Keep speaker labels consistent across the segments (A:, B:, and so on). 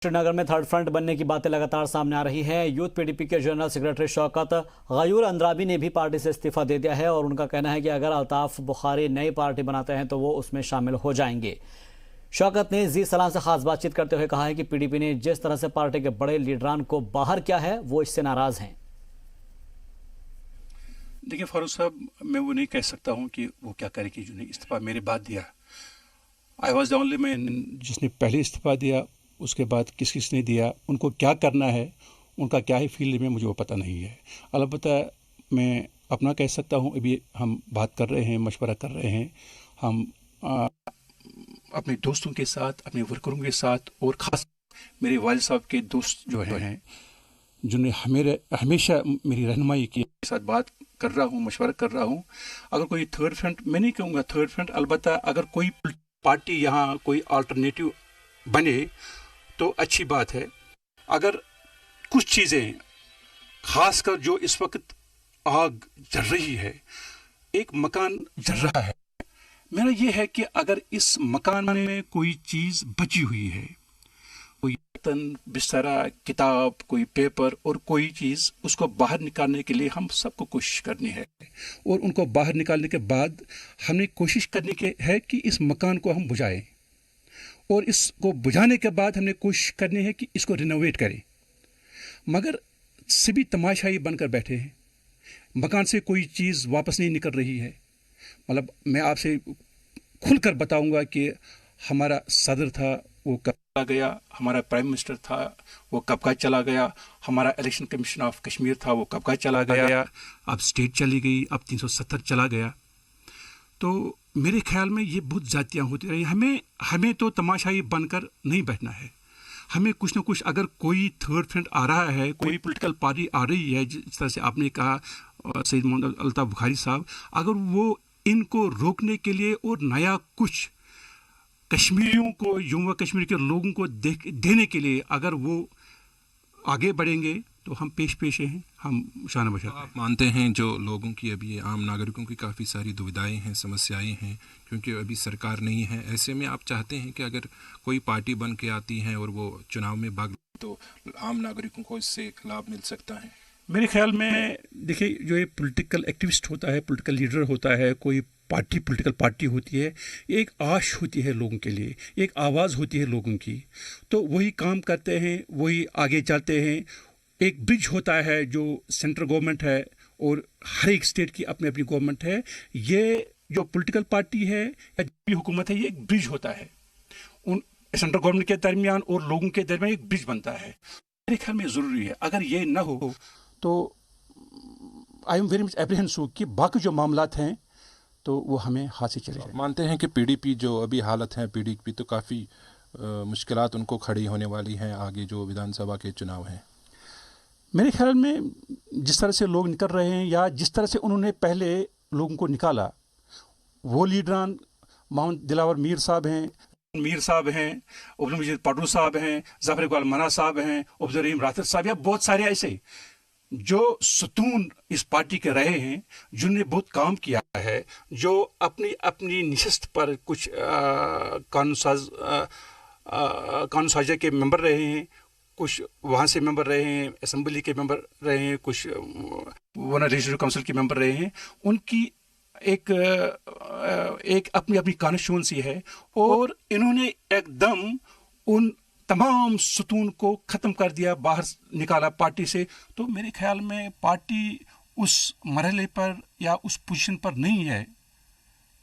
A: श्रीनगर में third front बनने की बातें लगातार सामने आ रही हैं। यूथ पीडीपी के जनरल सेक्रेटरी शौकत गयूर अंद्राबी ने भी पार्टी से इस्तीफा दे दिया है और उनका कहना है कि अगर अल्ताफ बुखारी नई पार्टी बनाते हैं तो वो उसमें शामिल हो जाएंगे। शौकत ने जी सलाम से खास बातचीत करते हुए कहा है कि पीडीपी ने जिस तरह से पार्टी के बड़े लीडरान को बाहर किया है वो इससे नाराज हैं।
B: देखिए फारूक साहब, मैं वो नहीं कह सकता हूँ कि वो क्या करे कि जिन्हें इस्तीफा मेरे बाद दिया। I was the only man जिसने पहले इस्तीफा दिया, उसके बाद किस किस ने दिया, उनको क्या करना है, उनका क्या है फील्ड में, मुझे वो पता नहीं है। अलबत्ता मैं अपना कह सकता हूँ, अभी हम बात कर रहे हैं, मशवरा कर रहे हैं, हम अपने दोस्तों के साथ, अपने वर्करों के साथ और ख़ास मेरे वालिद साहब के दोस्त जो हैं जिन्होंने हमेशा मेरी रहनुमाई की, के साथ बात कर रहा हूँ, मशवरा कर रहा हूँ। अगर कोई थर्ड फ्रंट, मैं नहीं कहूँगा थर्ड फ्रंट, अलबत्ता अगर कोई पार्टी यहाँ कोई अल्टरनेटिव बने तो अच्छी बात है। अगर कुछ चीज़ें खासकर जो इस वक्त आग जल रही है, एक मकान जल रहा है, मेरा ये है कि अगर इस मकान में कोई चीज़ बची हुई है, कोई बर्तन, बिस्तरा, किताब, कोई पेपर और कोई चीज़, उसको बाहर निकालने के लिए हम सबको कोशिश करनी है। और उनको बाहर निकालने के बाद हमने कोशिश करनी के है कि इस मकान को हम बुझाएं, और इसको बुझाने के बाद हमने कोशिश करनी है कि इसको रिनोवेट करें। मगर सभी तमाशाई बनकर बैठे हैं, मकान से कोई चीज़ वापस नहीं निकल रही है। मतलब मैं आपसे खुलकर बताऊंगा कि हमारा सदर था वो कब चला गया, हमारा प्राइम मिनिस्टर था वो कब का चला गया, हमारा इलेक्शन कमीशन ऑफ कश्मीर था वो कब का चला गया, अब स्टेट चली गई, अब 370 चला गया। तो मेरे ख्याल में ये बहुत जातियाँ होती रही। हमें तो तमाशाई बनकर नहीं बैठना है। हमें कुछ ना कुछ, अगर कोई थर्ड फ्रंट आ रहा है, कोई पॉलिटिकल पार्टी आ रही है, जिस तरह से आपने कहा सैयद मोहम्मद अल्ताफ बुखारी साहब, अगर वो इनको रोकने के लिए और नया कुछ कश्मीरियों को, जम्मू कश्मीर के लोगों को देने के लिए अगर वो आगे बढ़ेंगे तो हम पेश हैं, हम शान बशर।
C: आप मानते हैं जो लोगों की अभी आम नागरिकों की काफ़ी सारी दुविधाएं हैं, समस्याएं हैं, क्योंकि अभी सरकार नहीं है, ऐसे में आप चाहते हैं कि अगर कोई पार्टी बन के आती है और वो चुनाव में भाग तो आम नागरिकों को इससे लाभ मिल सकता है?
B: मेरे ख्याल में देखिए, जो ये पॉलिटिकल एक्टिविस्ट होता है, पॉलिटिकल लीडर होता है, कोई पार्टी पॉलिटिकल पार्टी होती है, एक आश होती है लोगों के लिए, एक आवाज़ होती है लोगों की, तो वही काम करते हैं, वही आगे चलते हैं। एक ब्रिज होता है जो सेंट्रल गवर्नमेंट है और हर एक स्टेट की अपनी अपनी गवर्नमेंट है। ये जो पॉलिटिकल पार्टी है या जो भी हुकूमत है, ये एक ब्रिज होता है उन सेंट्रल गवर्नमेंट के दरमियान और लोगों के दरमियान, एक ब्रिज बनता है। मेरे ख्याल में ज़रूरी है, अगर ये ना हो तो I am very much apprehensive कि बाकी जो मामलात हैं तो वो हमें हाथ से चले जाए।
C: मानते हैं कि पीडीपी जो अभी हालत है, पीडीपी तो काफ़ी मुश्किलात उनको खड़ी होने वाली हैं आगे जो विधानसभा के चुनाव हैं।
B: मेरे ख्याल में जिस तरह से लोग निकल रहे हैं या जिस तरह से उन्होंने पहले लोगों को निकाला, वो लीडरान मोहम्मद दिलावर मीर साहब हैं, अब्दुल मजीद पटरू साहब हैं, ज़फ़र इकबाल मना साहब हैं, अब्दुल रहीम राथिर साहब, या बहुत सारे ऐसे जो सतून इस पार्टी के रहे हैं, जिन्होंने बहुत काम किया है, जो अपनी अपनी निशस्त पर कुछ कानून साज़ के मेंबर रहे हैं, कुछ वहाँ से मेंबर रहे हैं, असेंबली के मेंबर रहे हैं, कुछ वन रीजनल काउंसिल के मेंबर रहे हैं। उनकी एक अपनी अपनी कॉन्स्टिट्यूंसी है और इन्होंने एकदम उन तमाम सतून को ख़त्म कर दिया, बाहर निकाला पार्टी से। तो मेरे ख्याल में पार्टी उस मरहले पर या उस पोजीशन पर नहीं है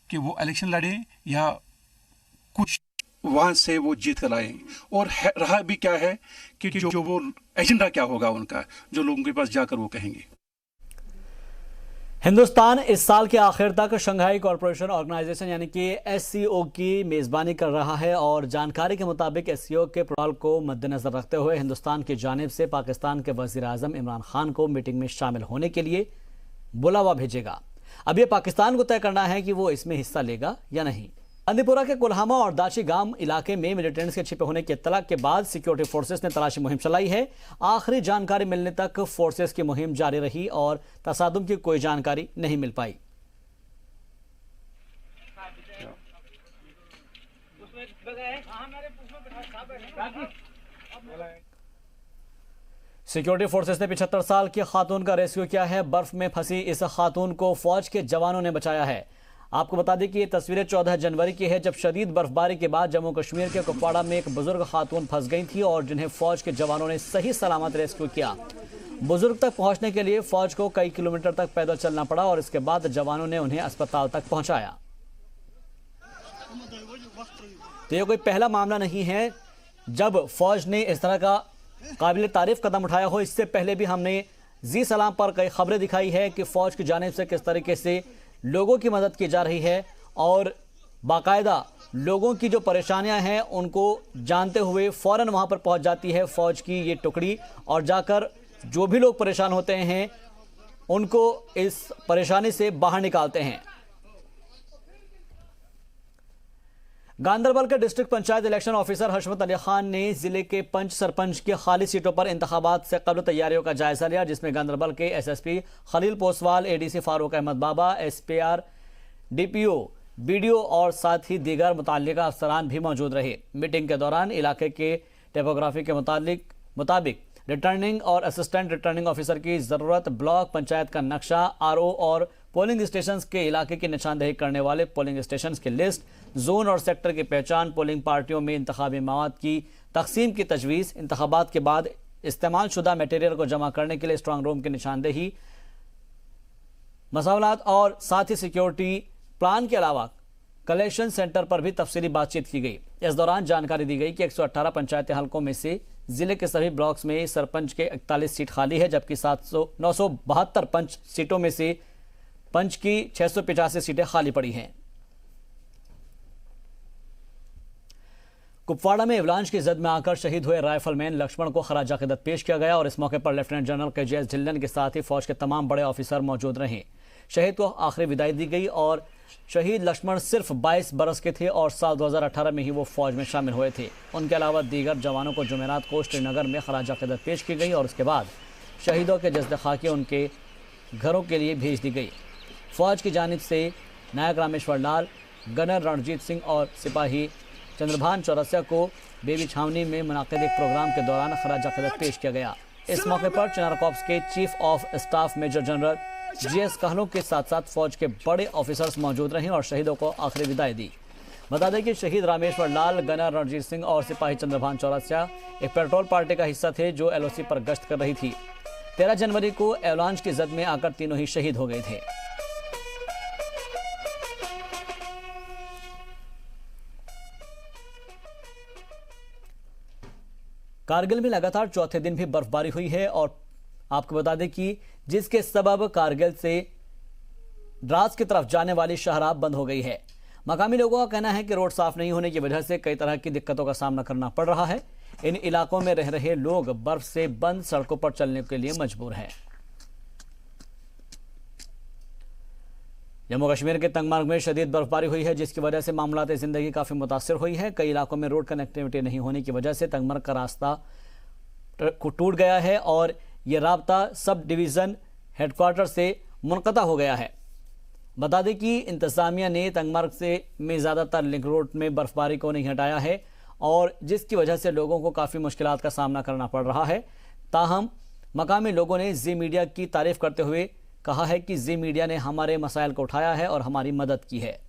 B: कि वो इलेक्शन लड़े या कुछ वहाँ से वो जीत कर लाएं। और रहा भी क्या है कि जो वो एजेंडा क्या होगा उनका, जो लोगों के पास जाकर वो कहेंगे।
A: हिंदुस्तान इस साल के आखिर तक शंघाई कॉरपोरेशन ऑर्गेनाइजेशन यानी कि एससीओ की मेज़बानी कर रहा है और जानकारी के मुताबिक एससीओ के प्रोटोकॉल को मद्देनजर रखते हुए हिंदुस्तान की जानिब से पाकिस्तान के वज़ीर आज़म इमरान खान को मीटिंग में शामिल होने के लिए बुलावा भेजेगा। अब यह पाकिस्तान को तय करना है कि वो इसमें हिस्सा लेगा या नहीं। बंदीपुरा के कुल्हामा और दाची गांव इलाके में मिलिटेंट्स के छिपे होने की इत्तला के बाद सिक्योरिटी फोर्सेस ने तलाशी मुहिम चलाई है। आखिरी जानकारी मिलने तक फोर्सेस की मुहिम जारी रही और तसादुम की कोई जानकारी नहीं मिल पाई। सिक्योरिटी फोर्सेस ने 75 साल की खातून का रेस्क्यू किया है। बर्फ में फंसी इस खातून को फौज के जवानों ने बचाया है। आपको बता दें कि ये तस्वीरें 14 जनवरी की है, जब शदीद बर्फबारी के बाद जम्मू कश्मीर के कुपवाड़ा में एक बुजुर्ग खातून फंस गई थी और जिन्हें फौज के जवानों ने सही सलामत रेस्क्यू किया। बुजुर्ग तक पहुंचने के लिए फौज को कई किलोमीटर तक पैदल चलना पड़ा और इसके बाद जवानों ने उन्हें अस्पताल तक पहुंचाया। तो ये कोई पहला मामला नहीं है जब फौज ने इस तरह का काबिल तारीफ कदम उठाया हो। इससे पहले भी हमने जी सलाम पर कई खबरें दिखाई है कि फौज की जानिब से किस तरीके से लोगों की मदद की जा रही है और बाकायदा लोगों की जो परेशानियां हैं उनको जानते हुए फौरन वहां पर पहुंच जाती है फौज की ये टुकड़ी और जाकर जो भी लोग परेशान होते हैं उनको इस परेशानी से बाहर निकालते हैं। गांदरबल के डिस्ट्रिक्ट पंचायत इलेक्शन ऑफिसर हशमत अली खान ने जिले के पंच सरपंच की खाली सीटों पर इंतखाबात से कबल तैयारियों का जायजा लिया, जिसमें गांदरबल के एसएसपी खलील पोसवाल, एडीसी फारूक अहमद बाबा, एसपीआर, डीपीओ, बीडीओ और साथ ही दीगर मुताल्लिका अफसरान भी मौजूद रहे। मीटिंग के दौरान इलाके के टोपोग्राफी के मुताबिक रिटर्निंग और असिस्टेंट रिटर्निंग ऑफिसर की जरूरत, ब्लॉक पंचायत का नक्शा, आरओ और पोलिंग स्टेशंस के इलाके की निशानदेही करने वाले पोलिंग स्टेशंस की लिस्ट, जोन और सेक्टर की पहचान, पोलिंग पार्टियों में इंतखाबी मवाद की तकसीम की तजवीज़, इंतखाबात के बाद इस्तेमाल शुदा मटेरियल को जमा करने के लिए स्ट्रांग रूम की निशानदेही, मसावलात और साथ ही सिक्योरिटी प्लान के अलावा कलेक्शन सेंटर पर भी तफसीली बातचीत की गई। इस दौरान जानकारी दी गई कि 118 पंचायती हलकों में से जिले के सभी ब्लॉक्स में सरपंच के 41 सीट खाली है, जबकि 972 पंच सीटों में से पंच की 685 सीटें खाली पड़ी हैं। कुपवाड़ा में एवलांच की जद में आकर शहीद हुए राइफलमैन लक्ष्मण को खराज अकीदत पेश किया गया और इस मौके पर लेफ्टिनेंट जनरल KJS ढिल्लन के साथ ही फौज के तमाम बड़े ऑफिसर मौजूद रहे। शहीद को आखिरी विदाई दी गई और शहीद लक्ष्मण सिर्फ 22 बरस के थे और साल 2018 में ही वो फौज में शामिल हुए थे। उनके अलावा दीगर जवानों को जुमेरात को श्रीनगर में खराज अकीदत पेश की गई और उसके बाद शहीदों के जस्द खाकी उनके घरों के लिए भेज दी गई। फौज की जानिब से नायक रामेश्वर लाल, गनर रणजीत सिंह और सिपाही चंद्रभान चौरसिया को बेबी छावनी में मुनाकिद एक प्रोग्राम के दौरान खराज अकीदत पेश किया गया। इस मौके पर चिनार कॉर्प्स के chief of staff major general GS Kahlon के साथ साथ फौज के बड़े ऑफिसर्स मौजूद रहे और शहीदों को आखिरी विदाई दी। बता दें कि शहीद रामेश्वर लाल, गनर रणजीत सिंह और सिपाही चंद्रभान चौरसिया एक पेट्रोल पार्टी का हिस्सा थे जो LOC पर गश्त कर रही थी। 13 जनवरी को एवलांच की जद में आकर तीनों ही शहीद हो गए थे। कारगिल में लगातार चौथे दिन भी बर्फबारी हुई है और आपको बता दें कि जिसके सबब कारगिल से द्रास की तरफ जाने वाली शाहराह बंद हो गई है। मकामी लोगों का कहना है कि रोड साफ नहीं होने की वजह से कई तरह की दिक्कतों का सामना करना पड़ रहा है। इन इलाकों में रह रहे लोग बर्फ से बंद सड़कों पर चलने के लिए मजबूर हैं। जम्मू कश्मीर के तंगमार्ग में शदीद बर्फबारी हुई है, जिसकी वजह से मामलात जिंदगी काफ़ी मुतासर हुई है। कई इलाकों में रोड कनेक्टिविटी नहीं होने की वजह से तंगमार्ग का रास्ता टूट गया है और यह राब्ता सब डिवीज़न हेडक्वार्टर से मुनक़ता हो गया है। बता दें कि इंतज़ामिया ने तंगमार्ग से में ज़्यादातर लिंक रोड में बर्फबारी को नहीं हटाया है और जिसकी वजह से लोगों को काफ़ी मुश्किलात का सामना करना पड़ रहा है। ताहम मकामी लोगों ने जी मीडिया की तारीफ़ करते हुए कहा है कि जी मीडिया ने हमारे मसाइल को उठाया है और हमारी मदद की है।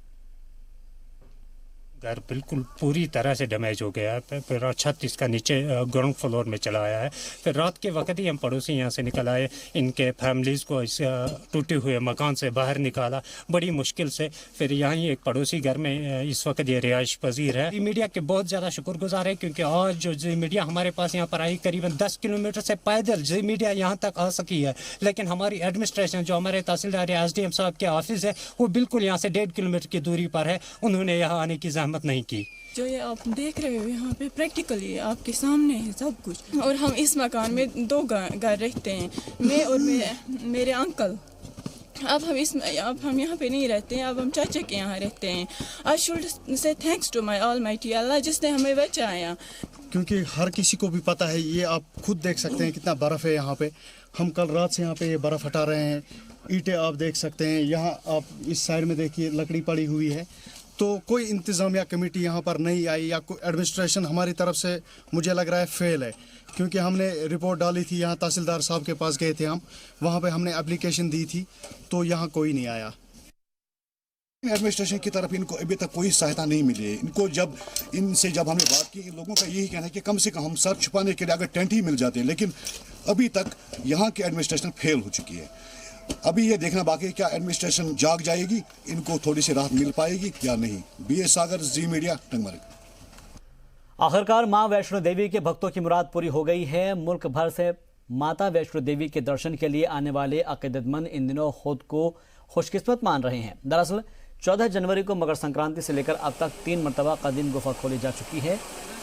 D: घर बिल्कुल पूरी तरह से डैमेज हो गया है। फिर छत इसका नीचे ग्राउंड फ्लोर में चला आया है। फिर रात के वक्त ही हम पड़ोसी यहाँ से निकल आए, इनके फैमिलीज़ को इस टूटे हुए मकान से बाहर निकाला बड़ी मुश्किल से। फिर यहाँ ही एक पड़ोसी घर में इस वक्त ये रिहाइश पजीर है। मीडिया के बहुत ज़्यादा शुक्रगुजार है क्योंकि आज जो जी मीडिया हमारे पास यहाँ पर आई, करीबन 10 किलोमीटर से पैदल जी मीडिया यहाँ तक आ सकी है। लेकिन हमारी एडमिनिस्ट्रेशन जो हमारे तहसीलदार SDM साहब के ऑफिस है वो बिल्कुल यहाँ से 1.5 किलोमीटर की दूरी पर है। उन्होंने यहाँ आने की जहमत नहीं की।
E: जो ये आप देख रहे हो यहाँ पे प्रैक्टिकली आपके सामने है सब कुछ। और हम इस मकान में 2 घर रहते हैं, मैं और मेरे अंकल। अब हम यहाँ पे नहीं रहते हैं, अब हम चाचा के यहाँ रहते हैं। I should say thanks to my almighty Allah जिसने हमें बचाया।
F: क्योंकि हर किसी को भी पता है, ये आप खुद देख सकते हैं कितना बर्फ़ है यहाँ पे। हम कल रात से यहाँ पे ये बर्फ़ हटा रहे हैं। ईंटें आप देख सकते हैं, यहाँ आप इस साइड में देखिए लकड़ी पड़ी हुई है। तो कोई इंतज़ामिया कमेटी यहाँ पर नहीं आई या कोई एडमिनिस्ट्रेशन हमारी तरफ से मुझे लग रहा है फेल है। क्योंकि हमने रिपोर्ट डाली थी, यहाँ तहसीलदार साहब के पास गए थे हम, वहाँ पे हमने एप्लीकेशन दी थी, तो यहाँ कोई नहीं आया।
G: एडमिनिस्ट्रेशन की तरफ इनको अभी तक कोई सहायता नहीं मिली है। इनको जब हमने बात की, इन लोगों का यही कहना है कि कम से कम हम सर छुपाने के लिए अगर टेंट ही मिल जाते हैं, लेकिन अभी तक यहाँ की एडमिनिस्ट्रेशन फेल हो चुकी है। अभी ये देखना बाकी है क्या एडमिनिस्ट्रेशन जाग जाएगी, इनको थोड़ी सी राहत मिल पाएगी या नहीं। BS सागर, जी मीडिया, टंगमर्ग।
A: आखिरकार मां वैष्णो देवी के भक्तों की मुराद पूरी हो गई है। मुल्क भर से माता वैष्णो देवी के दर्शन के लिए आने वाले अकीदतमंद इन दिनों खुद को खुशकिस्मत मान रहे हैं। दरअसल 14 जनवरी को मकर संक्रांति से लेकर अब तक 3 मरतबा कदीम गुफा खोली जा चुकी है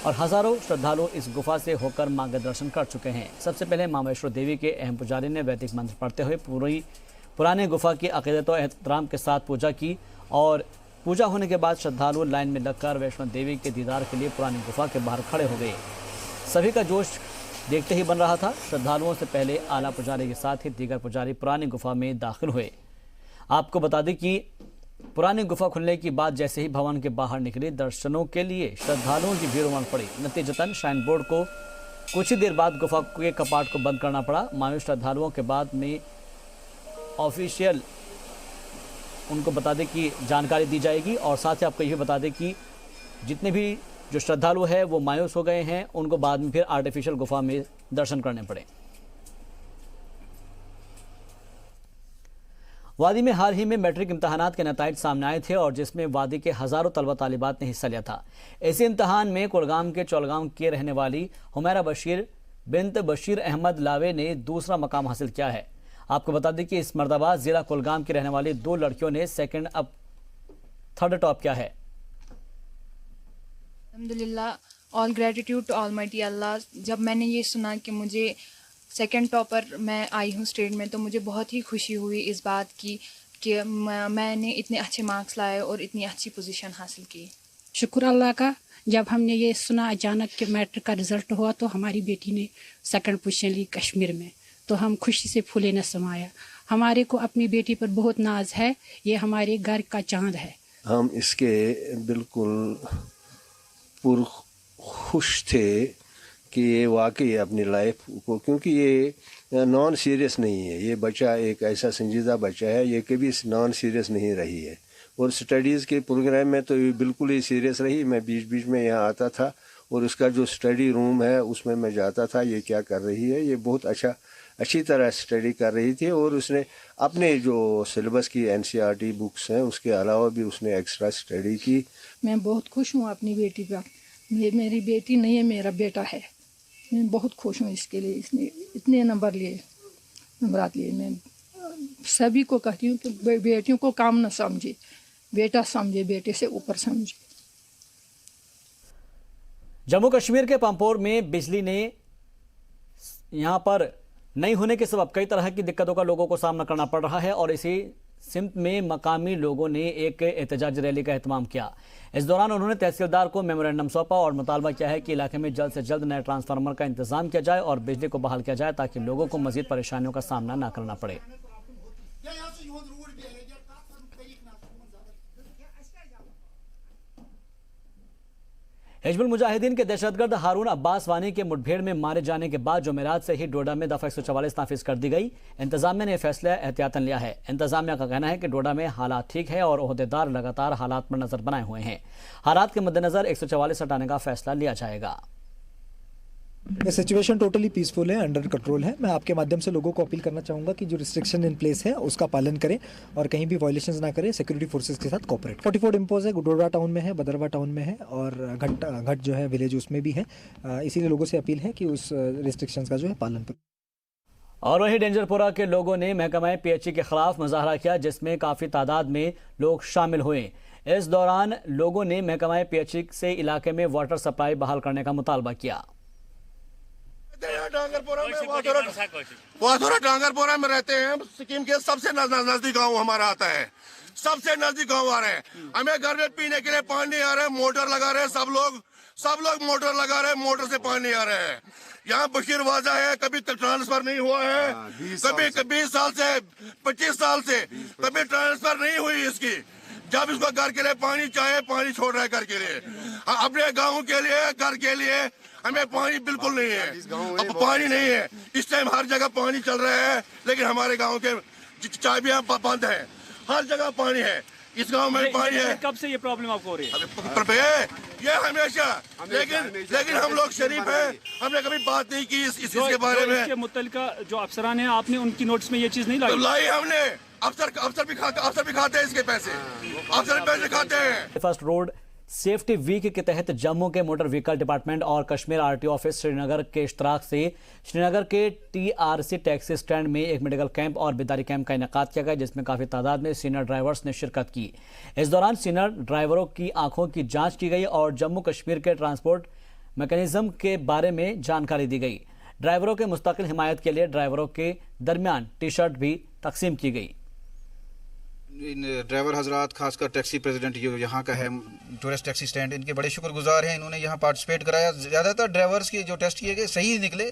A: और हजारों श्रद्धालु इस गुफा से होकर मां के दर्शन कर चुके हैं। सबसे पहले मां वैष्णो देवी के अहम पुजारी ने वैदिक मंत्र पढ़ते हुए पुराने गुफा की अकीदत और एहतराम के साथ पूजा की और पूजा होने के बाद श्रद्धालु लाइन में लगकर वैष्णो देवी के दीदार के लिए पुरानी गुफा के बाहर खड़े हो गए। सभी का जोश देखते ही बन रहा था। श्रद्धालुओं से पहले आला पुजारी के साथ ही दीगर पुजारी पुरानी गुफा में दाखिल हुए। आपको बता दें कि पुरानी गुफा खुलने की बाद जैसे ही भवन के बाहर निकली, दर्शनों के लिए श्रद्धालुओं की भीड़ उमड़ पड़ी। नतीजतन श्राइन बोर्ड को कुछ ही देर बाद गुफा के कपाट को बंद करना पड़ा। मायूस श्रद्धालुओं के बाद में ऑफिशियल उनको बता दें कि जानकारी दी जाएगी और साथ ही आपको ये बता दें कि जितने भी जो श्रद्धालु है वो मायूस हो गए हैं, उनको बाद में फिर आर्टिफिशियल गुफा में दर्शन करने पड़े। वादी में हाल ही में मैट्रिक इम्तहानात के नताइज सामने आए थे और जिसमें वादी के हजारों तलबा तालिबात ने हिस्सा लिया था। इसी इम्तहान में कुलगाम के चौलगांव के रहने वाली हुमैरा बशीर बिन्त बशीर अहमद लावे ने दूसरा मकाम हासिल किया है। आपको बता दें कि इस मरतबा जिला कुलगाम की रहने वाली 2 लड़कियों ने सेकंड अब थर्ड टॉप किया है।
H: अल्हम्दुलिल्लाह, ऑल ग्रेटिट्यूड टू ऑलमाइटी अल्लाह। जब मैंने ये सुना कि मुझे सेकंड टॉपर मैं आई हूँ स्टेट में, तो मुझे बहुत ही खुशी हुई इस बात की कि मैंने इतने अच्छे मार्क्स लाए और इतनी अच्छी पोजीशन हासिल की।
I: शुक्र अल्लाह का, जब हमने ये सुना अचानक कि मैट्रिक का रिज़ल्ट हुआ तो हमारी बेटी ने सेकंड पोजीशन ली कश्मीर में, तो हम खुशी से फूले न समाया। हमारे को अपनी बेटी पर बहुत नाज है, ये हमारे घर का चांद है।
J: हम इसके बिल्कुल खुश थे कि ये वाकई अपनी लाइफ को, क्योंकि ये नॉन सीरियस नहीं है। ये बच्चा एक ऐसा संजीदा बच्चा है, ये कभी नॉन सीरियस नहीं रही है और स्टडीज़ के प्रोग्राम में तो ये बिल्कुल ही सीरियस रही। मैं बीच बीच में यहाँ आता था और उसका जो स्टडी रूम है उसमें मैं जाता था, ये क्या कर रही है। ये बहुत अच्छी तरह स्टडी कर रही थी और उसने अपने जो सिलेबस की NCERT बुक्स हैं उसके अलावा भी उसने एक्स्ट्रा स्टडी की।
I: मैं बहुत खुश हूँ अपनी बेटी का। ये मेरी बेटी नहीं है, मेरा बेटा है। मैं बहुत खुश हूँ इसके लिए, इसने इतने नंबरात लिए। मैं सभी को कहती हूँ कि बेटियों को काम न समझे, बेटा समझे, बेटे से ऊपर समझे।
A: जम्मू कश्मीर के पंपोर में बिजली ने यहाँ पर नहीं होने के सबब कई तरह की दिक्कतों का लोगों को सामना करना पड़ रहा है और इसी सिमत में मकामी लोगों ने एक एहतजाजी रैली का एहतमाम किया। इस दौरान उन्होंने तहसीलदार को मेमोरेंडम सौंपा और मुतालबा किया है कि इलाके में जल्द से जल्द नए ट्रांसफार्मर का इंतजाम किया जाए और बिजली को बहाल किया जाए ताकि लोगों को मजीद परेशानियों का सामना न करना पड़े। हिजबुल मुजाहिदीन के दहशतगर्द हारून अब्बास वानी के मुठभेड़ में मारे जाने के बाद जुमेरात से ही डोडा में दफा 144 नाफिज कर दी गई। इंतजामिया ने फैसला एहतियातन लिया है। इंतजामिया का कहना है कि डोडा में हालात ठीक है और ओहदेदार लगातार हालात पर नजर बनाए हुए हैं। हालात के मद्देनजर 144 हटाने का फैसला लिया जाएगा।
K: ये सिचुएशन टोटली पीसफुल है, अंडर कंट्रोल है। मैं आपके माध्यम से लोगों को अपील करना चाहूँगा कि जो रिस्ट्रिक्शन इन प्लेस है उसका पालन करें और कहीं भी वायलेशंस ना करें। सिक्योरिटी फोर्सेस के साथ कोऑपरेट। 44 इम्पोज है, डोडा टाउन में है, बदरवा टाउन में है और घट जो है विलेज उसमें भी है। इसीलिए लोगों से अपील है कि उस रिस्ट्रिक्शंस का जो है पालन करें।
A: और वहीं डेंजरपुरा के लोगों ने महकमा PHE के खिलाफ मुजाहरा किया जिसमें काफ़ी तादाद में लोग शामिल हुए। इस दौरान लोगों ने महकमा PHE से इलाके में वाटर सप्लाई बहाल करने का मुतालबा किया।
L: डांगरपुरा में रहते हैं। सिक्किम के सबसे नजदीक गांव हमारा आता है, सबसे नजदीक गांव आ रहे हैं। हमें घर में पीने के लिए पानी आ रहा है, मोटर लगा रहे हैं सब लोग मोटर लगा रहे हैं, मोटर से पानी आ रहा है। यहाँ बशीर वाजा है, कभी ट्रांसफर नहीं हुआ है, कभी 20 साल से 25 साल से कभी ट्रांसफर नहीं हुई इसकी। जब इसको घर के लिए पानी चाहिए, पानी छोड़ रहा है घर के लिए। अपने गाँव के लिए, घर के लिए हमें पानी बिल्कुल नहीं है। अब पानी नहीं है, इस टाइम हर जगह पानी चल रहा है, लेकिन हमारे गाँव के चाबियां बंद है। हर जगह पानी है, इस गांव में पानी है।
M: कब से ये प्रॉब्लम आपको हो रही है?
L: ये हमेशा, लेकिन हम लोग शरीफ हैं, हमने कभी बात नहीं की इसके बारे में।
M: इसके मुतल्लिका जो अफसरान हैं, आपने उनकी नोटिस में ये चीज नहीं लाई?
L: लाई हमने। अफसर भी खाते हैं इसके पैसे, अफसर पैसे खाते हैं।
A: फर्स्ट रोड सेफ्टी वीक के तहत जम्मू के मोटर व्हीकल डिपार्टमेंट और कश्मीर आरटीओ ऑफिस श्रीनगर के इश्तराक से श्रीनगर के टीआरसी टैक्सी स्टैंड में एक मेडिकल कैंप और बेदारी कैंप का इनेकाद किया गया, जिसमें काफी तादाद में सीनियर ड्राइवर्स ने शिरकत की। इस दौरान सीनियर ड्राइवरों की आंखों की जांच की गई और जम्मू कश्मीर के ट्रांसपोर्ट मैकेनिज्म के बारे में जानकारी दी गई। ड्राइवरों के मुस्तकिल हिमायत के लिए ड्राइवरों के दरमियान टी शर्ट भी तकसीम की गई।
N: ड्राइवर हजरात, खासकर टैक्सी प्रेसिडेंट जो यहाँ का है टूरिस्ट टैक्सी स्टैंड, इनके बड़े शुक्रगुजार हैं। इन्होंने यहाँ पार्टिसिपेट कराया। ज़्यादातर ड्राइवर्स के जो टेस्ट किए गए सही निकले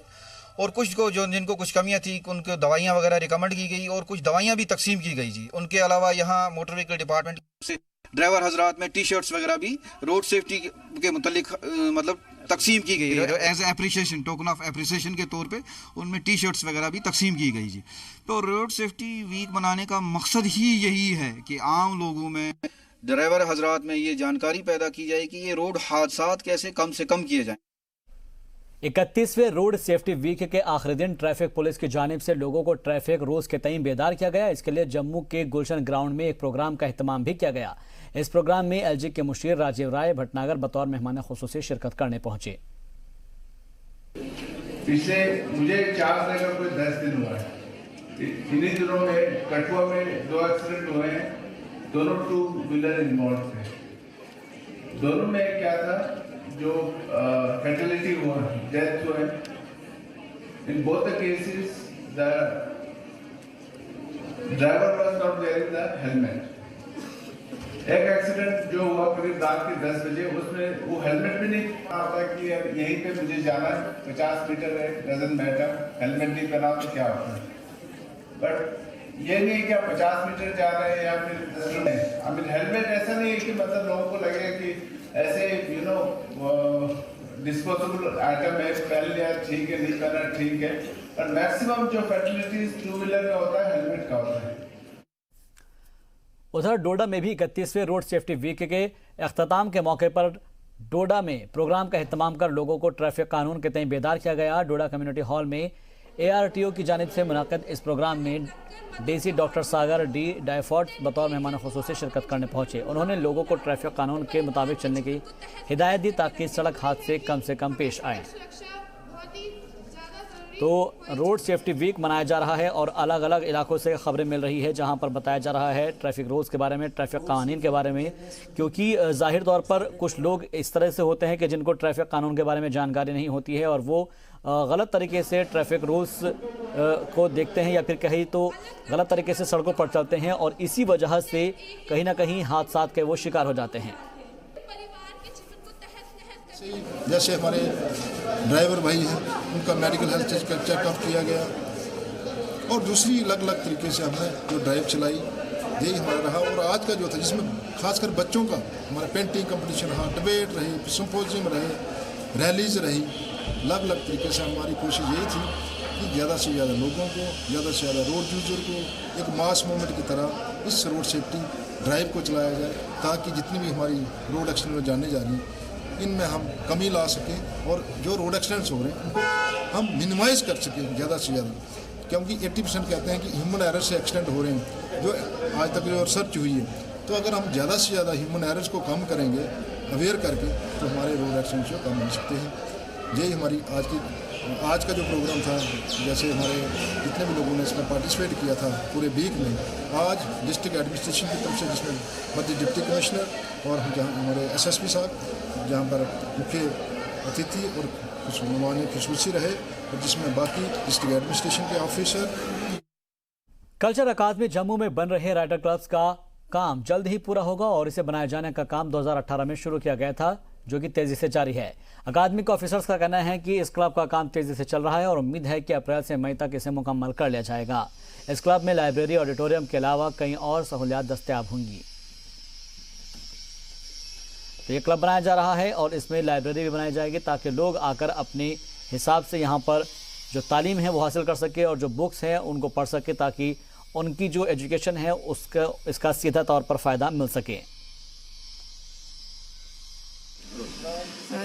N: और कुछ को जिनको कुछ कमियाँ थी उनको दवाइयाँ वगैरह रिकमेंड की गई और कुछ दवाइयाँ भी तकसीम की गई जी। उनके अलावा यहाँ मोटर व्हीकल डिपार्टमेंट से ड्राइवर हजरात में टी शर्ट्स वगैरह भी रोड सेफ्टी के मुतल्लिक मतलब तकसीम की गई है। As appreciation, token of appreciation के तौर पे उनमें टी शर्ट्स वगैरह भी तकसीम की गई जी। तो रोड सेफ्टी वीक मनाने का मकसद ही यही है कि आम लोगों में, ड्राइवर हजरात में ये जानकारी पैदा की जाए कि ये रोड हादसात कैसे कम से कम किए जाएं।
A: 31वें रोड सेफ्टी वीक के आखिरी दिन ट्रैफिक पुलिस की जानिब से लोगों को ट्रैफिक रूल्स के तईं बेदार किया गया। इसके लिए जम्मू के गुलशन ग्राउंड में एक प्रोग्राम का एहतमाम भी किया गया। इस प्रोग्राम में एलजी के मुशीर राजीव राय भटनागर बतौर मेहमान खुसूसी शिरकत करने पहुंचे।
O: पिछले मुझे 4 से कोई 10 दिन हुआ है। इन्हीं दिनों में कठुआ में 2 एक्सीडेंट हुए हैं, दोनों 2 व्हीलर इन्वॉल्व थे। दोनों में क्या था, जो फैटेलिटी हुआ, डेथ हुआ, in both the cases the driver was not wearing the helmet. एक एक्सीडेंट जो हुआ करीब रात के 10 बजे, उसमें वो हेलमेट भी नहीं आता कि यहीं पे मुझे जाना है, 50 मीटर है, डजंट मैटर, हेलमेट नहीं पहना तो क्या होता है। बट ये नहीं कि आप 50 मीटर जा रहे हैं या फिर 10 मिनट। आई मीन हेलमेट ऐसा नहीं है कि मतलब लोगों को लगे कि ऐसे डिस्पोजेबल आइटम है, पहन लिया ठीक है, नहीं पहना ठीक है। पर मैक्सिमम जो फैटलिटीज 2 व्हीलर का होता है, हेलमेट का होता है।
A: उधर डोडा में भी 31वें रोड सेफ्टी वीक के अख्ताम के मौके पर डोडा में प्रोग्राम का एहतमाम कर लोगों को ट्रैफिक कानून के तईं बेदार किया गया। डोडा कम्युनिटी हॉल में ARTO की जानिब से मुनाकिद इस प्रोग्राम में DC डॉक्टर सागर डी डायफॉर्ट बतौर मेहमान खुसूसी शिरकत करने पहुंचे। उन्होंने लोगों को ट्रैफिक कानून के मुताबिक चलने की हिदायत दी ताकि सड़क हादसे कम से कम पेश आए। तो रोड सेफ्टी वीक मनाया जा रहा है और अलग अलग इलाकों से खबरें मिल रही है जहां पर बताया जा रहा है ट्रैफिक रूल्स के बारे में, ट्रैफिक कानून के बारे में, क्योंकि जाहिर तौर पर कुछ लोग इस तरह से होते हैं कि जिनको ट्रैफिक कानून के बारे में जानकारी नहीं होती है और वो गलत तरीके से ट्रैफिक रूल्स को देखते हैं या फिर कहीं तो गलत तरीके से सड़कों पर चलते हैं और इसी वजह से कहीं ना कहीं हादसात के वो शिकार हो जाते हैं।
P: जैसे हमारे ड्राइवर भाई हैं, उनका मेडिकल हेल्थ चेकअप किया गया और दूसरी अलग अलग तरीके से हमने जो ड्राइव चलाई, यही हमारा रहा। और आज का जो था जिसमें खासकर बच्चों का हमारा पेंटिंग कंपटीशन रहा, डिबेट रही, सिम्पोजियम रहे, रैलीज रही, अलग अलग तरीके से हमारी कोशिश यही थी कि ज़्यादा से ज़्यादा लोगों को, ज़्यादा से ज़्यादा रोड यूजर को एक मास मूवमेंट की तरह इस रोड सेफ्टी ड्राइव को चलाया जाए ताकि जितनी भी हमारी रोड एक्सीडेंट में जाने जा रही हैं इनमें हम कमी ला सकें और जो रोड एक्सीडेंट्स हो रहे हैं उनको हम मिनिमाइज कर सकें ज़्यादा से ज़्यादा, क्योंकि 80% कहते हैं कि ह्यूमन एरर से एक्सीडेंट हो रहे हैं जो आज तक जो रिसर्च हुई है। तो अगर हम ज़्यादा से ज़्यादा ह्यूमन एरर्स को कम करेंगे अवेयर करके तो हमारे रोड एक्सीडेंट्स को कम हो सकते हैं। यही हमारी आज का जो प्रोग्राम था, जैसे हमारे जितने भी लोगों ने इसमें पार्टिसिपेट किया था पूरे वीक में, आज डिस्ट्रिक्ट एडमिनिस्ट्रेशन की तरफ से जिसमें मध्य डिप्टी कमिश्नर और जहाँ हमारे SSP साहब जहाँ पर मुख्य अतिथि और कुछ नुमाने खुशूसी रहे और जिसमें बाकी डिस्ट्रिक्ट एडमिनिस्ट्रेशन के ऑफिसर।
A: कल्चर अकादमी जम्मू में बन रहे राइटर क्लब्स का काम जल्द ही पूरा होगा और इसे बनाए जाने का काम 2018 में शुरू किया गया था जो कि तेजी से जारी है। अकादमी के ऑफिसर्स का कहना है कि इस क्लब का काम तेजी से चल रहा है और उम्मीद है कि अप्रैल से मई तक इसे मुकम्मल कर लिया जाएगा। इस क्लब में लाइब्रेरी, ऑडिटोरियम के अलावा कई और सहूलियात दस्तयाब होंगी। तो ये क्लब बनाया जा रहा है और इसमें लाइब्रेरी भी बनाई जाएगी ताकि लोग आकर अपने हिसाब से यहाँ पर जो तालीम है वो हासिल कर सके और जो बुक्स हैं उनको पढ़ सके ताकि उनकी जो एजुकेशन है इसका सीधा तौर पर फ़ायदा मिल सके।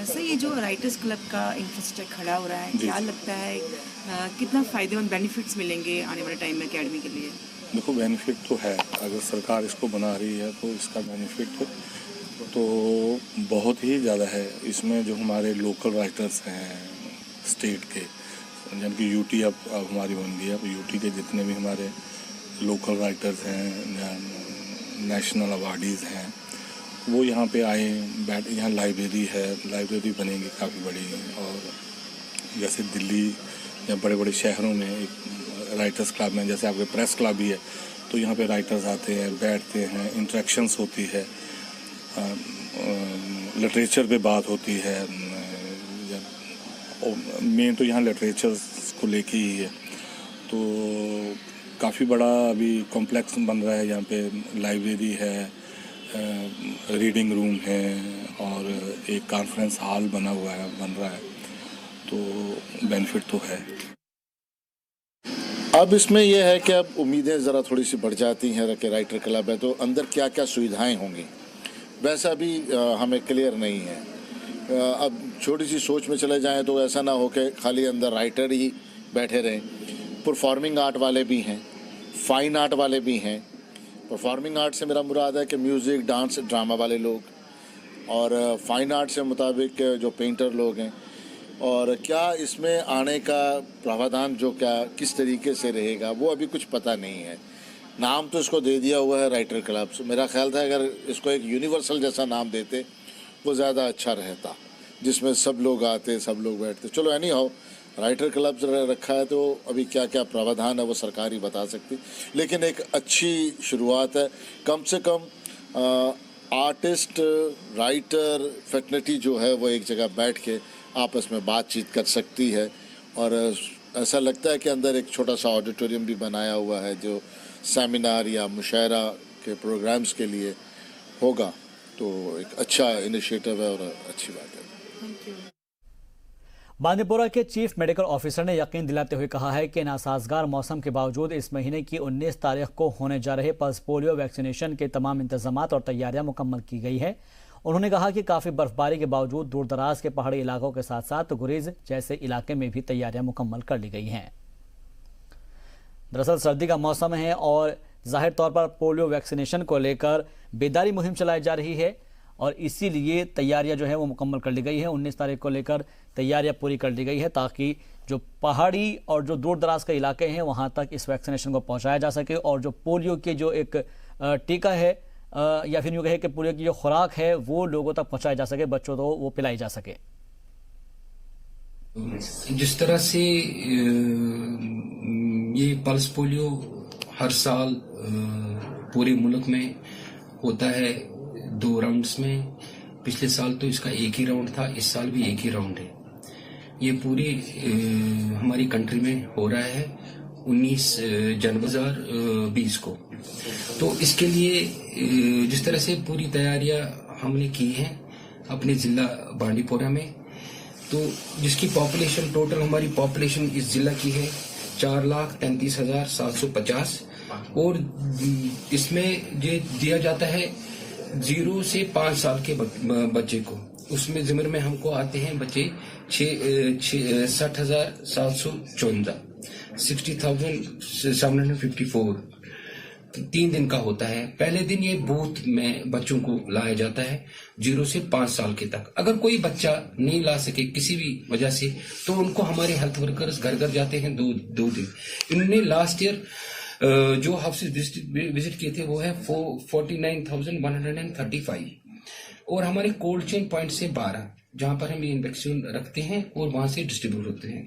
Q: सर, ये जो राइटर्स क्लब का इंफ्रास्ट्रक्चर खड़ा हो रहा है, क्या लगता है कितना फ़ायदेमंद बेनिफिट्स मिलेंगे आने वाले टाइम में एकेडमी के लिए?
R: देखो, बेनिफिट तो है, अगर सरकार इसको बना रही है तो इसका बेनिफिट तो बहुत ही ज़्यादा है। इसमें जो हमारे लोकल राइटर्स हैं स्टेट के, यानी कि यूटी अब हमारी बन गई है, अब यूटी के जितने भी हमारे लोकल राइटर्स हैं, नेशनल अवार्डीज़ हैं, वो यहाँ पे आए, यहाँ लाइब्रेरी है, लाइब्रेरी बनेगी काफ़ी बड़ी। और जैसे दिल्ली या बड़े बड़े शहरों में एक राइटर्स क्लब में, जैसे आपके प्रेस क्लब भी है, तो यहाँ पे राइटर्स आते हैं, बैठते हैं, इंटरेक्शंस होती है, लिटरेचर पे बात होती है। मेन तो यहाँ लिटरेचर को लेके ही है। तो काफ़ी बड़ा अभी कॉम्प्लेक्स बन रहा है, यहाँ पे लाइब्रेरी है, रीडिंग रूम है और एक कॉन्फ्रेंस हॉल बन रहा है, तो बेनिफिट तो है।
P: अब इसमें यह है कि अब उम्मीदें ज़रा थोड़ी सी बढ़ जाती हैं कि राइटर क्लब है तो अंदर क्या क्या सुविधाएं होंगी, वैसा भी हमें क्लियर नहीं है। अब छोटी सी सोच में चले जाएं तो ऐसा ना हो कि खाली अंदर राइटर ही बैठे रहें। परफॉर्मिंग आर्ट वाले भी हैं, फाइन आर्ट वाले भी हैं। परफॉर्मिंग आर्ट से मेरा मुराद है कि म्यूज़िक, डांस, ड्रामा वाले लोग, और फाइन आर्ट से मुताबिक जो पेंटर लोग हैं। और क्या इसमें आने का प्रावधान जो क्या किस तरीके से रहेगा वो अभी कुछ पता नहीं है। नाम तो इसको दे दिया हुआ है राइटर क्लब। मेरा ख्याल था अगर इसको एक यूनिवर्सल जैसा नाम देते वो ज़्यादा अच्छा रहता, जिसमें सब लोग आते, सब लोग बैठते। चलो एनी हाउ, राइटर क्लब रखा है तो अभी क्या क्या प्रावधान है वो सरकार ही बता सकती, लेकिन एक अच्छी शुरुआत है। कम से कम आर्टिस्ट, राइटर, फैकल्टी जो है वो एक जगह बैठ के आपस में बातचीत कर सकती है। और ऐसा लगता है कि अंदर एक छोटा सा ऑडिटोरियम भी बनाया हुआ है जो सेमिनार या मुशायरा के प्रोग्राम्स के लिए होगा, तो एक अच्छा इनिशिएटिव है और अच्छी बात है।
A: बांदीपोरा के चीफ मेडिकल ऑफिसर ने यकीन दिलाते हुए कहा है कि नासाजगार मौसम के बावजूद इस महीने की 19 तारीख को होने जा रहे पल्स पोलियो वैक्सीनेशन के तमाम इंतजाम और तैयारियां मुकम्मल की गई है। उन्होंने कहा कि काफ़ी बर्फबारी के बावजूद दूर दराज के पहाड़ी इलाकों के साथ साथ गुरेज जैसे इलाके में भी तैयारियां मुकम्मल कर ली गई हैं। दरअसल सर्दी का मौसम है और जाहिर तौर पर पोलियो वैक्सीनेशन को लेकर बेदारी मुहिम चलाई जा रही है और इसीलिए तैयारियां जो है वो मुकम्मल कर ली गई है। 19 तारीख को लेकर तैयारियां पूरी कर ली गई है ताकि जो पहाड़ी और जो दूर दराज के इलाके हैं वहां तक इस वैक्सीनेशन को पहुंचाया जा सके और जो पोलियो के जो एक टीका है या फिर यूँ कहे कि पोलियो की जो खुराक है वो लोगों तक पहुंचाई जा सके, बच्चों को वो पिलाई जा सके।
S: जिस तरह से ये पल्स पोलियो हर साल पूरे मुल्क में होता है 2 राउंड्स में, पिछले साल तो इसका एक ही राउंड था, इस साल भी एक ही राउंड है। ये पूरी हमारी कंट्री में हो रहा है 19 जनवरी 2020 को। तो इसके लिए जिस तरह से पूरी तैयारियां हमने की हैं अपने जिला बांदीपोरा में, तो जिसकी पॉपुलेशन टोटल हमारी पॉपुलेशन इस जिला की है 4,33,750 और इसमें ये दिया जाता है 0 से 5 साल के बच्चे को। उसमें जिम्मे में हमको आते हैं बच्चे 60,754 60,754 3 दिन का होता है। पहले दिन ये बूथ में बच्चों को लाया जाता है 0 से 5 साल के तक। अगर कोई बच्चा नहीं ला सके किसी भी वजह से तो उनको हमारे हेल्थ वर्कर्स घर घर जाते हैं 2 दिन। इन्होंने लास्ट ईयर जो हाउसेस विजिट किए थे वो है 49,135 और हमारे कोल्ड चेन पॉइंट से 12 जहां पर हम ये वैक्सीन रखते हैं और वहां से डिस्ट्रीब्यूट होते हैं।